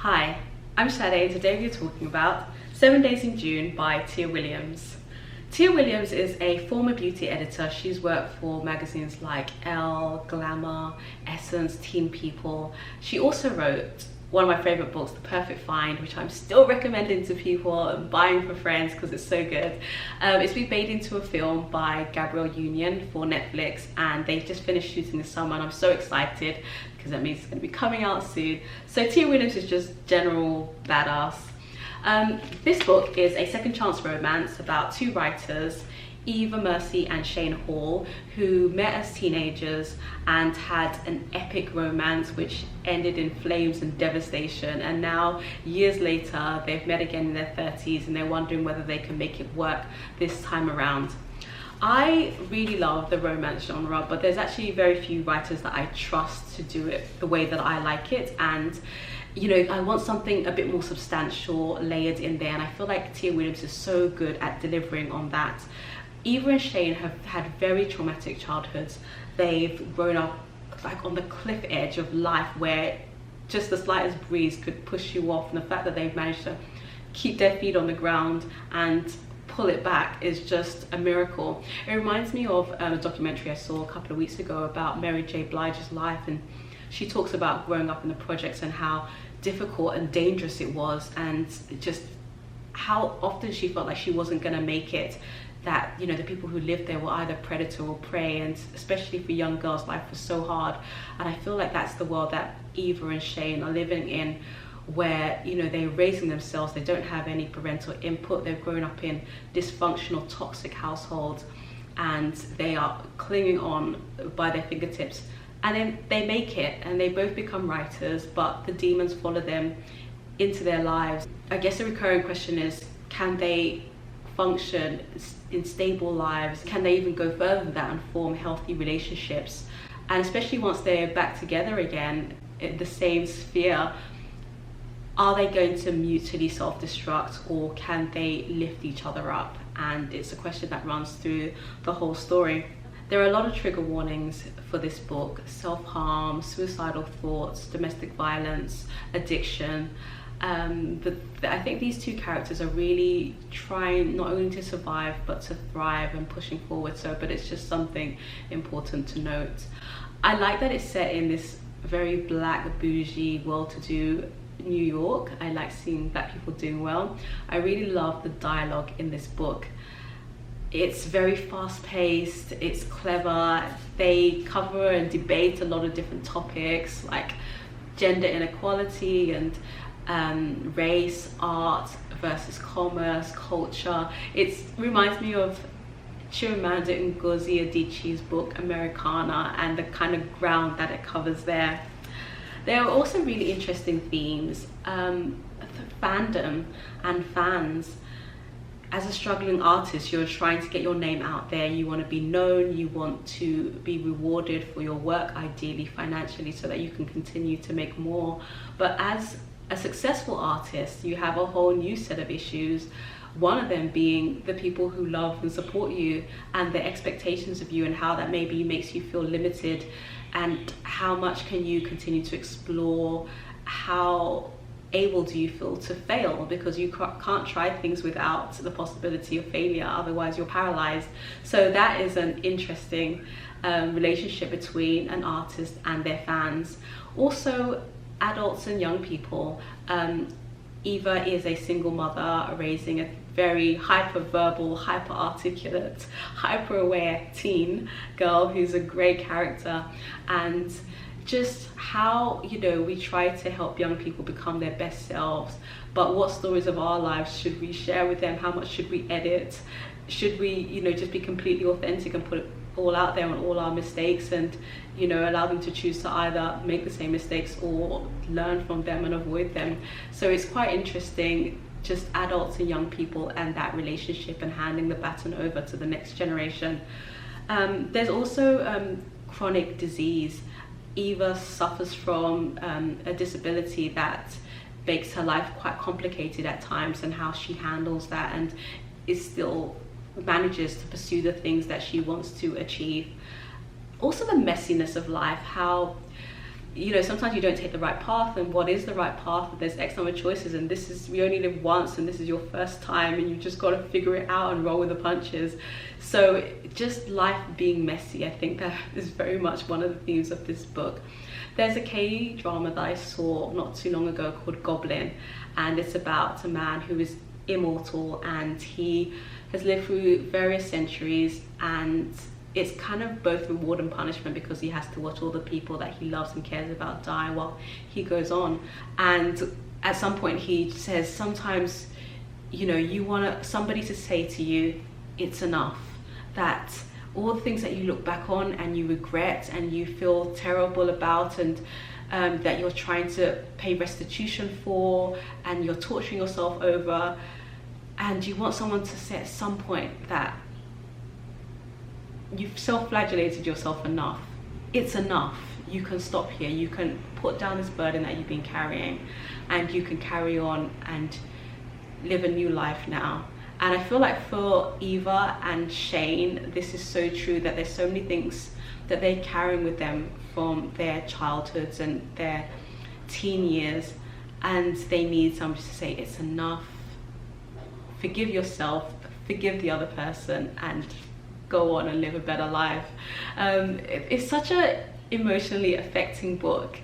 Hi, I'm Shade. Today we're talking about 7 Days in June by Tia Williams. Tia Williams is a former beauty editor. She's worked for magazines like Elle, Glamour, Essence, Teen People. She also wrote one of my favorite books, The Perfect Find, which I'm still recommending to people and buying for friends because it's so good. It's been made into a film by Gabrielle Union for Netflix, and they've just finished shooting this summer, and I'm so excited because that means it's going to be coming out soon. So Tia Williams is just general badass. This book is a second chance romance about two writers, Eva Mercy and Shane Hall, who met as teenagers and had an epic romance which ended in flames and devastation, and now years later they've met again in their 30s and they're wondering whether they can make it work this time around. I really love the romance genre, but there's actually very few writers that I trust to do it the way that I like it, and you know, I want something a bit more substantial layered in there, and I feel like Tia Williams is so good at delivering on that. Eva and Shane have had very traumatic childhoods. They've grown up like on the cliff edge of life where just the slightest breeze could push you off, and the fact that they've managed to keep their feet on the ground and pull it back is just a miracle. It reminds me of a documentary I saw a couple of weeks ago about Mary J. Blige's life, and she talks about growing up in the projects and how difficult and dangerous it was, and just how often she felt like she wasn't going to make it, that you know the people who lived there were either predator or prey, and especially for young girls life was so hard. And I feel like that's the world that Eva and Shane are living in, where you know they're raising themselves, they don't have any parental input, they've grown up in dysfunctional, toxic households, and they are clinging on by their fingertips. And then they make it and they both become writers, but the demons follow them into their lives. I guess the recurring question is, can they function in stable lives? Can they even go further than that and form healthy relationships? And especially once they're back together again in the same sphere, are they going to mutually self-destruct, or can they lift each other up? And it's a question that runs through the whole story. There are a lot of trigger warnings for this book: self-harm, suicidal thoughts, domestic violence, addiction. I think these two characters are really trying not only to survive but to thrive and pushing forward. But it's just something important to note. I like that it's set in this very black, bougie, well-to-do New York. I like seeing black people doing well. I really love the dialogue in this book. It's very fast-paced, it's clever. They cover and debate a lot of different topics like gender inequality and race, art versus commerce, culture. It reminds me of Chimamanda Ngozi Adichie's book Americana and the kind of ground that it covers there. There are also really interesting themes, fandom and fans. As a struggling artist, you're trying to get your name out there, you want to be known, you want to be rewarded for your work, ideally financially, so that you can continue to make more. But as a successful artist, you have a whole new set of issues, one of them being the people who love and support you and the expectations of you, and how that maybe makes you feel limited, and how much can you continue to explore, how able do you feel to fail, because you can't try things without the possibility of failure, otherwise you're paralyzed. So that is an interesting relationship between an artist and their fans. Also, adults and young people. Eva is a single mother raising a very hyper-verbal, hyper-articulate, hyper-aware teen girl who's a great character, and just how, you know, we try to help young people become their best selves, but what stories of our lives should we share with them? How much should we edit? Should we, you know, just be completely authentic and put it all out there on all our mistakes, and you know, allow them to choose to either make the same mistakes or learn from them and avoid them? So it's quite interesting, just adults and young people and that relationship and handing the baton over to the next generation. There's also chronic disease. Eva suffers from a disability that makes her life quite complicated at times, and how she handles that and is still manages to pursue the things that she wants to achieve. Also the messiness of life, how you know, sometimes you don't take the right path, and what is the right path? There's X number of choices, and this is, we only live once, and this is your first time, and you just got to figure it out and roll with the punches. So just life being messy, I think that is very much one of the themes of this book. There's a K-drama that I saw not too long ago called Goblin, and it's about a man who is immortal, and he has lived through various centuries, and it's kind of both reward and punishment, because he has to watch all the people that he loves and cares about die while he goes on. And at some point he says, sometimes, you know, you want somebody to say to you, it's enough. That all the things that you look back on and you regret and you feel terrible about, and that you're trying to pay restitution for, and you're torturing yourself over, and you want someone to say at some point that you've self-flagellated yourself enough. It's enough. You can stop here. You can put down this burden that you've been carrying, and you can carry on and live a new life now. And I feel like for Eva and Shane, this is so true, that there's so many things that they're carrying with them from their childhoods and their teen years, and they need somebody to say it's enough. Forgive yourself, forgive the other person, and go on and live a better life. It's such a emotionally affecting book.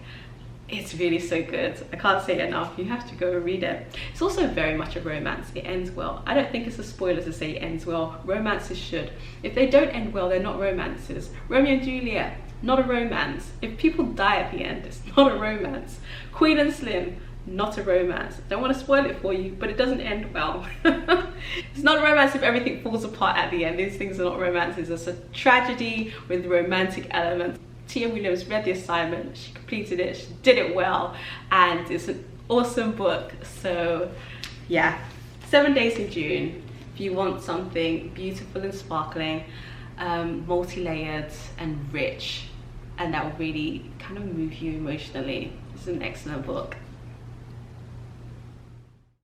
It's really so good. I can't say it enough. You have to go and read it. It's also very much a romance. It ends well. I don't think it's a spoiler to say it ends well. Romances should. If they don't end well, they're not romances. Romeo and Juliet, not a romance. If people die at the end, it's not a romance. Queen and Slim, not a romance. Don't want to spoil it for you, but it doesn't end well. It's not a romance if everything falls apart at the end. These things are not romances. It's a tragedy with romantic elements. Tia Williams read the assignment, she completed it, she did it well, and it's an awesome book. So yeah, 7 Days in June. If you want something beautiful and sparkling, multi-layered and rich, and that will really kind of move you emotionally, it's an excellent book.